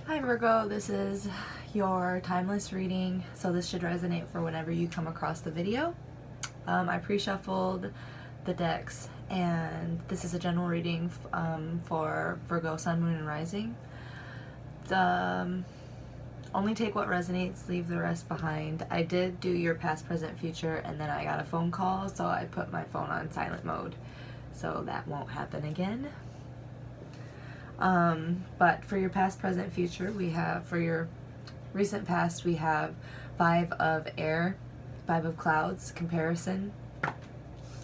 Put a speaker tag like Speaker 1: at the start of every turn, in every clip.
Speaker 1: Hi Virgo, this is your timeless reading, so this should resonate for whenever you come across the video. I pre-shuffled the decks, and this is a general reading for Virgo, Sun, Moon, and Rising. Only take what resonates, leave the rest behind. I did do your past, present, future, and then I got a phone call, so I put my phone on silent mode, so that won't happen again. But for your past, present, future, we have, for your recent past, we have 5 of air, 5 of clouds, comparison.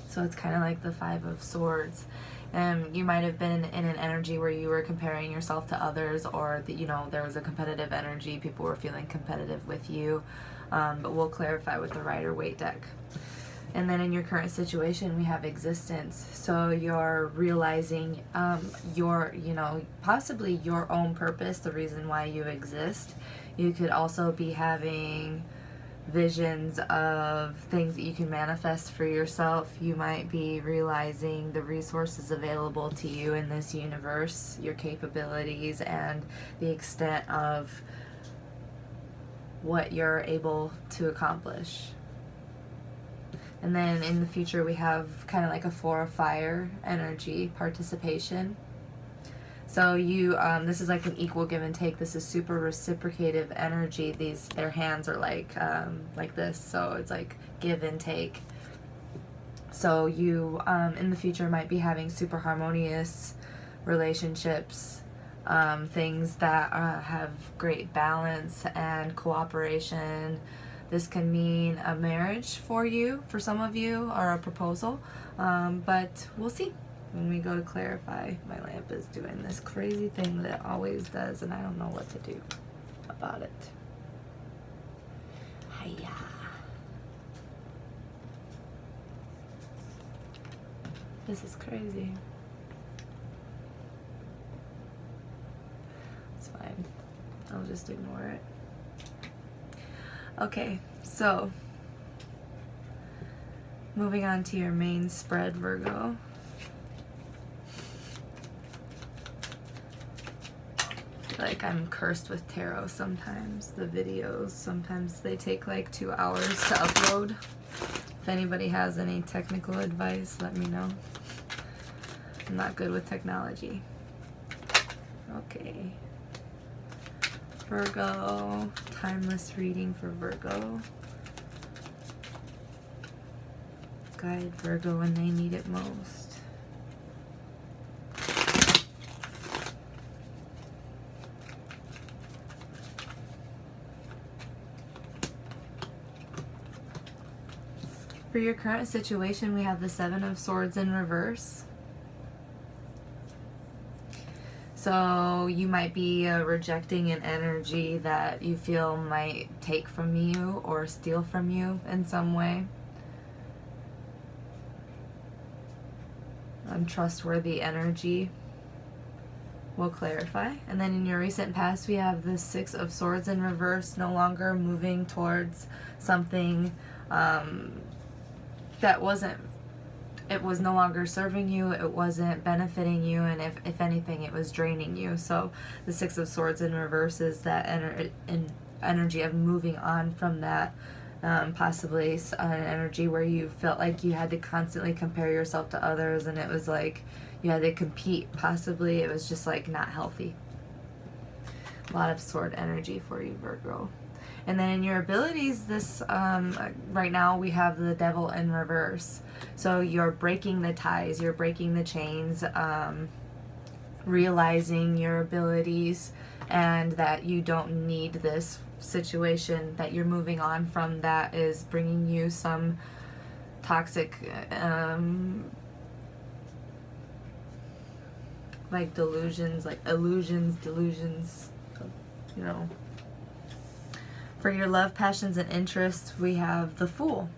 Speaker 1: So it's kind of like the 5 of swords. You might have been in an energy where you were comparing yourself to others, or there was a competitive energy. People were feeling competitive with you. But we'll clarify with the Rider-Waite deck. And then in your current situation, we have existence. So you're realizing possibly your own purpose, the reason why you exist. You could also be having visions of things that you can manifest for yourself. You might be realizing the resources available to you in this universe, your capabilities, and the extent of what you're able to accomplish. And then in the future, we have kind of like a 4 of fire energy, participation. So this is like an equal give and take. This is super reciprocative energy. Their hands are like this, so it's like give and take. So you in the future might be having super harmonious relationships, things that have great balance and cooperation. This can mean a marriage for you, for some of you, or a proposal, but we'll see when we go to clarify. My lamp is doing this crazy thing that it always does, and I don't know what to do about it. Hiya. This is crazy. It's fine. I'll just ignore it. Okay, so moving on to your main spread, Virgo. Like, I'm cursed with tarot sometimes. The videos, sometimes they take like 2 hours to upload. If anybody has any technical advice, let me know. I'm not good with technology. Okay. Virgo, timeless reading for Virgo. Guide Virgo when they need it most. For your current situation, we have the 7 of Swords in reverse. So you might be rejecting an energy that you feel might take from you or steal from you in some way. Untrustworthy energy. We'll clarify. And then in your recent past, we have the 6 of Swords in reverse, no longer moving towards something that it was no longer serving you, it wasn't benefiting you, and if anything, it was draining you. So the 6 of Swords in reverse is that energy of moving on from that, possibly an energy where you felt like you had to constantly compare yourself to others, and it was like you had to compete. Possibly it was just like not healthy. A lot of sword energy for you, Virgo. And then in your abilities, this right now we have the Devil in reverse. So you're breaking the ties, you're breaking the chains, realizing your abilities and that you don't need this situation, that you're moving on from, that is bringing you some toxic like delusions, like illusions, delusions, you know. For your love, passions, and interests, we have the Fool.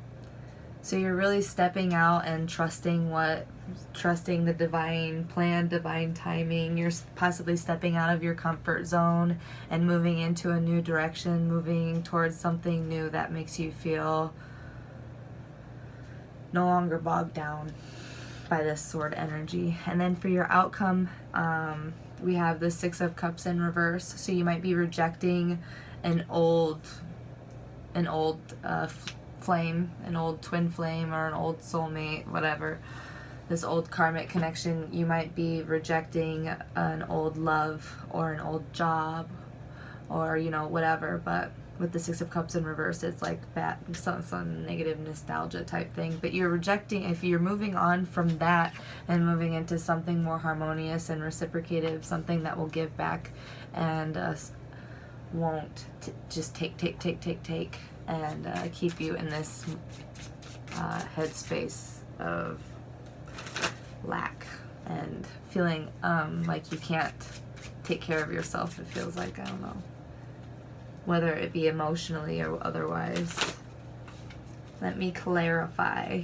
Speaker 1: So you're really stepping out and trusting the divine plan, divine timing. You're possibly stepping out of your comfort zone and moving into a new direction, moving towards something new that makes you feel no longer bogged down by this sword energy. And then for your outcome, we have the Six of Cups in reverse. So you might be rejecting an old flame, an old twin flame, or an old soulmate, whatever. This old karmic connection. You might be rejecting an old love or an old job, or whatever. But with the Six of Cups in reverse, it's like bad, some negative nostalgia type thing. But you're rejecting, if you're moving on from that and moving into something more harmonious and reciprocative, something that will give back and won't just take and keep you in this headspace of lack and feeling like you can't take care of yourself. It feels like, I don't know, whether it be emotionally or otherwise. Let me clarify.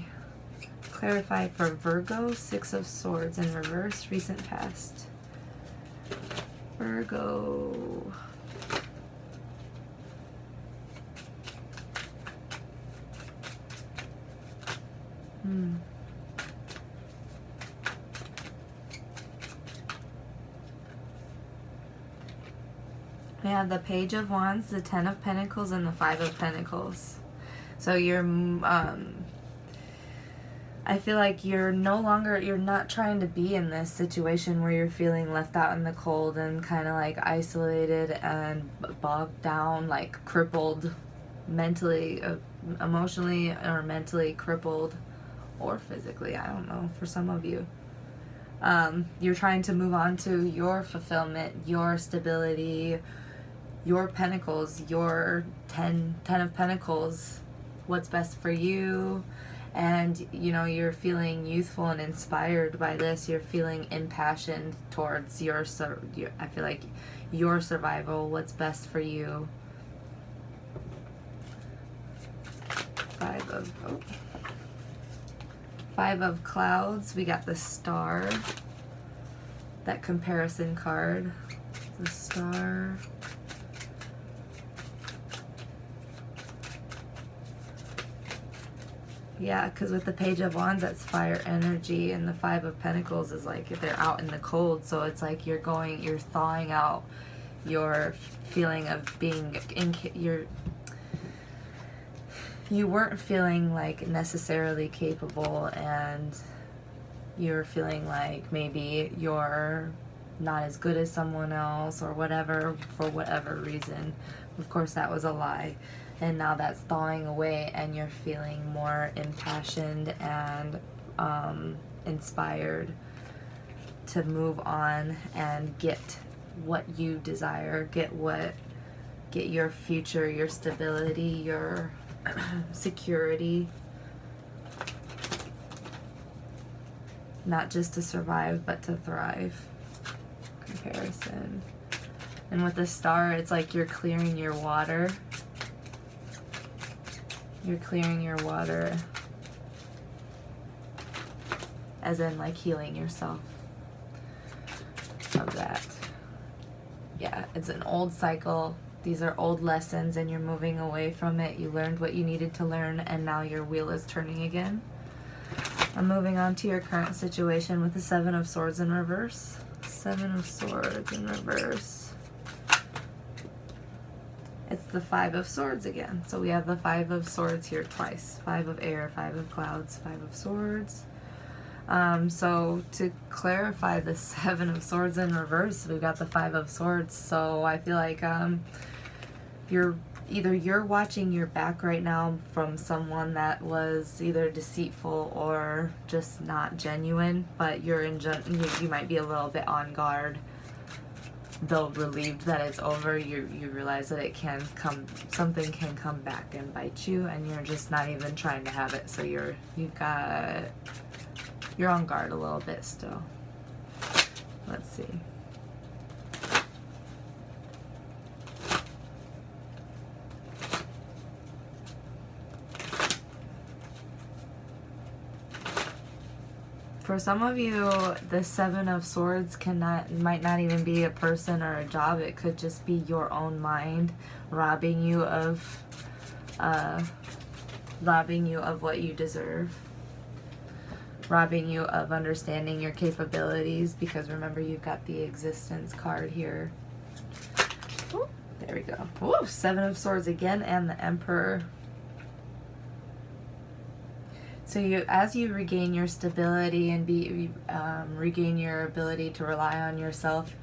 Speaker 1: Clarify for Virgo, Six of Swords in reverse, recent past. Virgo. We have the Page of Wands, the Ten of Pentacles, and the Five of Pentacles. So you're, I feel like you're not trying to be in this situation where you're feeling left out in the cold and kind of like isolated and bogged down, like crippled mentally, emotionally, or mentally crippled, or physically, I don't know, for some of you. You're trying to move on to your fulfillment, your stability, your pentacles, your 10 of Pentacles, what's best for you. And you're feeling youthful and inspired by this. You're feeling impassioned towards I feel like your survival, what's best for you. Five of Clouds. We got the Star, that comparison card. The Star. Yeah, because with the Page of Wands, that's fire energy, and the Five of Pentacles is like if they're out in the cold. So it's like you're thawing out your feeling of being you weren't feeling like necessarily capable, and you're feeling like maybe you're not as good as someone else or whatever, for whatever reason. Of course, that was a lie. And now that's thawing away, and you're feeling more impassioned and inspired to move on and get what you desire, get your future, your stability, your security. Not just to survive, but to thrive. Comparison. And with the Star, it's like you're clearing your water. You're clearing your water, as in like healing yourself of that. Yeah, it's an old cycle. These are old lessons, and you're moving away from it. You learned what you needed to learn, and now your wheel is turning again. I'm moving on to your current situation with the Seven of Swords in reverse. Seven of Swords in reverse. It's the Five of Swords again. So we have the Five of Swords here twice. Five of Air, Five of Clouds, Five of Swords. So to clarify the Seven of Swords in reverse, we've got the Five of Swords. So I feel like you're watching your back right now from someone that was either deceitful or just not genuine, but you might be a little bit on guard. Though relieved that it's over, you realize that something can come back and bite you, and you're just not even trying to have it. So you're on guard a little bit still. Let's see. For some of you, the Seven of Swords might not even be a person or a job. It could just be your own mind robbing you of what you deserve. robbing you of understanding your capabilities, because remember, you've got the existence card here. Ooh, there we go. Ooh, Seven of Swords again, and the Emperor. So as you regain your stability and regain your ability to rely on yourself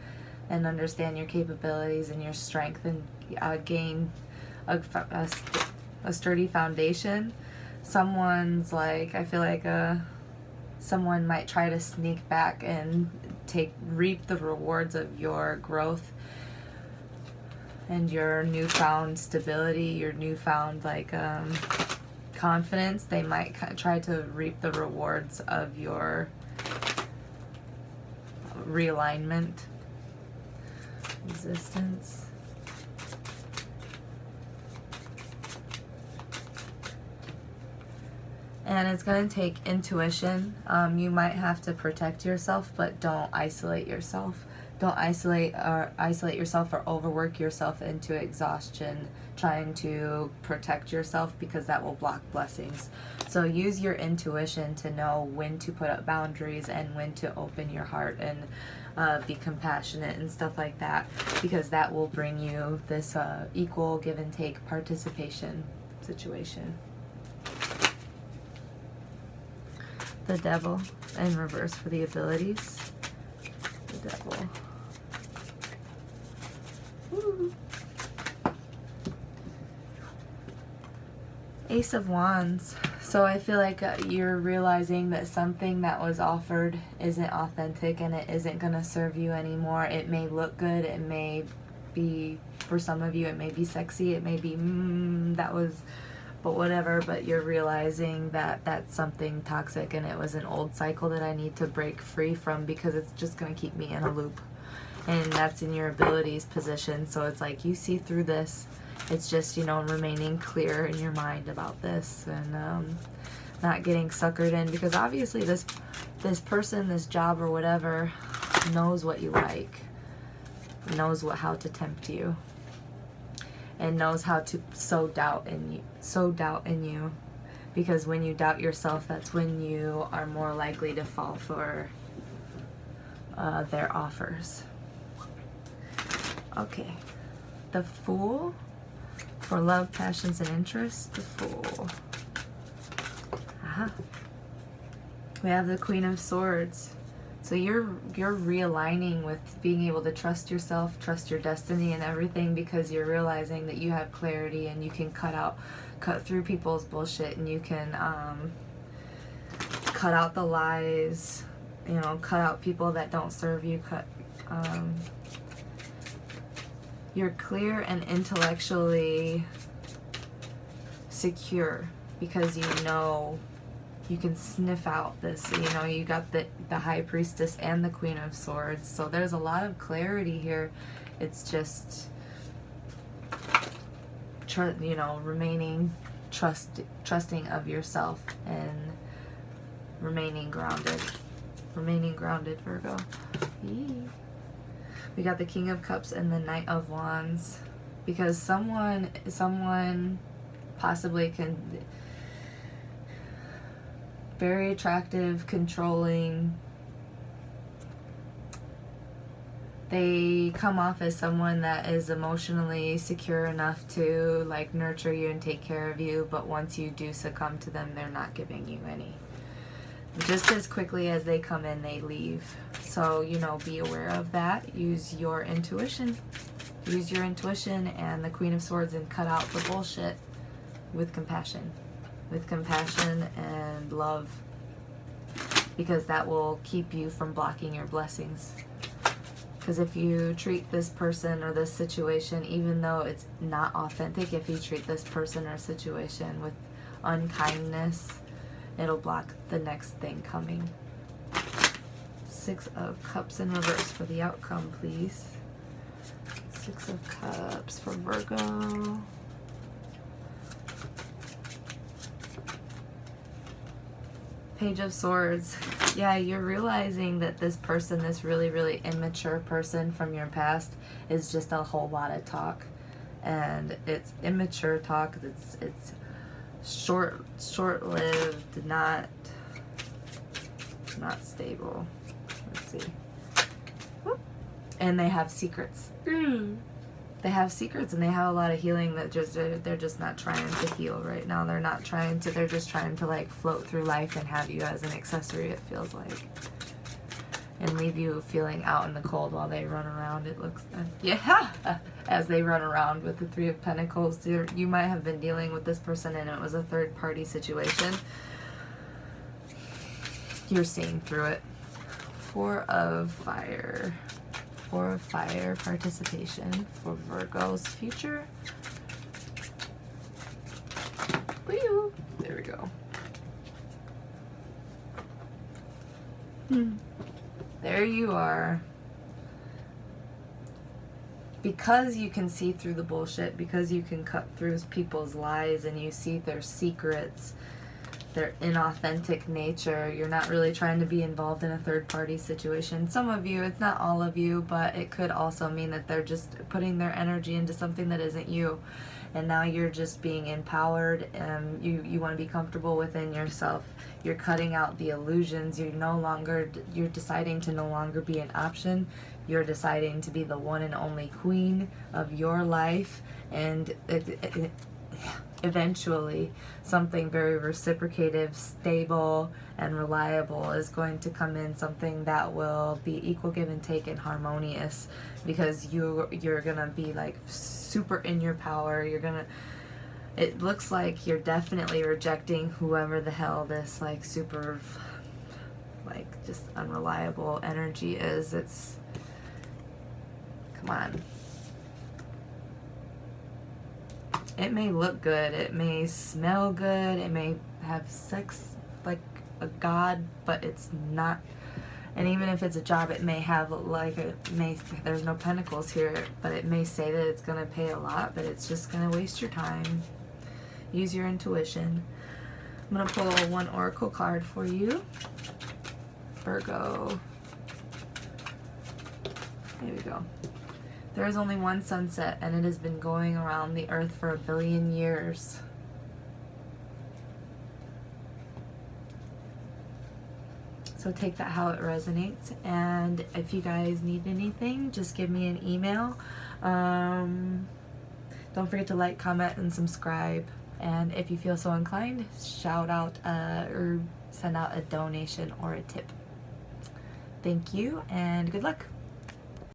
Speaker 1: and understand your capabilities and your strength, and gain a sturdy foundation, someone's like, I feel like someone might try to sneak back and reap the rewards of your growth and your newfound stability, your newfound confidence. They might try to reap the rewards of your realignment. Resistance. And it's going to take intuition. You might have to protect yourself, but don't isolate yourself. Don't isolate yourself or overwork yourself into exhaustion trying to protect yourself, because that will block blessings. So use your intuition to know when to put up boundaries and when to open your heart and be compassionate and stuff like that, because that will bring you this equal give and take participation situation. The Devil in reverse for the abilities. The Devil. Woo. Ace of Wands. So I feel like you're realizing that something that was offered isn't authentic and it isn't going to serve you anymore. It may look good. It may be, for some of you, it may be sexy. It may be, that was, but whatever. But you're realizing that that's something toxic and it was an old cycle that I need to break free from, because it's just going to keep me in a loop. And that's in your abilities position. So it's like you see through this. It's just, remaining clear in your mind about this, and not getting suckered in, because obviously this person, this job or whatever, knows what you like, knows how to tempt you, and knows how to sow doubt in you, because when you doubt yourself, that's when you are more likely to fall for their offers. Okay, the Fool. For love, passions, and interests, the Fool. We have the Queen of Swords. So you're realigning with being able to trust yourself, trust your destiny and everything, because you're realizing that you have clarity and you can cut through people's bullshit, and you can cut out the lies, cut out people that don't serve you, you're clear and intellectually secure, because you can sniff out this, you got the High Priestess and the Queen of Swords. So there's a lot of clarity here. It's just, remaining trusting of yourself and remaining grounded. Remaining grounded, Virgo. Yee. We got the King of Cups and the Knight of Wands, because someone possibly very attractive, controlling. They come off as someone that is emotionally secure enough to nurture you and take care of you, but once you do succumb to them, they're not giving you any. Just as quickly as they come in, they leave. So, be aware of that. Use your intuition. Use your intuition and the Queen of Swords, and cut out the bullshit with compassion. With compassion and love. Because that will keep you from blocking your blessings. Because if you treat this person or this situation, even though it's not authentic, if you treat this person or situation with unkindness, it'll block the next thing coming. Six of Cups in reverse for the outcome, please. Six of Cups for Virgo. Page of Swords. Yeah, you're realizing that this person, this really, really immature person from your past, is just a whole lot of talk. And it's immature talk. It's short-lived, not not stable. Let's see. And they have secrets. They have secrets, and they have a lot of healing that just they're just not trying to heal right now. They're not trying to. They're just trying to like float through life and have you as an accessory. It feels like, and leave you feeling out in the cold while they run around. It looks yeah, as they run around with the Three of Pentacles. You might have been dealing with this person, and it was a third party situation. You're seeing through it. Four of Fire. Four of Fire participation for Virgo's future. Woo! There we go. There you are. Because you can see through the bullshit, because you can cut through people's lies and you see their secrets, their inauthentic nature, you're not really trying to be involved in a third party situation. Some of you, it's not all of you, but it could also mean that they're just putting their energy into something that isn't you. And now you're just being empowered, and you want to be comfortable within yourself. You're cutting out the illusions. You're deciding to no longer be an option. You're deciding to be the one and only queen of your life, and eventually something very reciprocative, stable, and reliable is going to come in, something that will be equal give and take and harmonious, because you're gonna be like super in your power. It looks like you're definitely rejecting whoever the hell this like super like just unreliable energy is. Come on. It may look good, it may smell good, it may have sex like a god, but it's not. And even if it's a job, it may have like there's no pentacles here, but it may say that it's gonna pay a lot, but it's just gonna waste your time. Use your intuition. I'm gonna pull one oracle card for you, Virgo. There we go. There is only one sunset, and it has been going around the earth for 1 billion years. So take that how it resonates. And if you guys need anything, just give me an email. Don't forget to like, comment, and subscribe. And if you feel so inclined, shout out or send out a donation or a tip. Thank you, and good luck.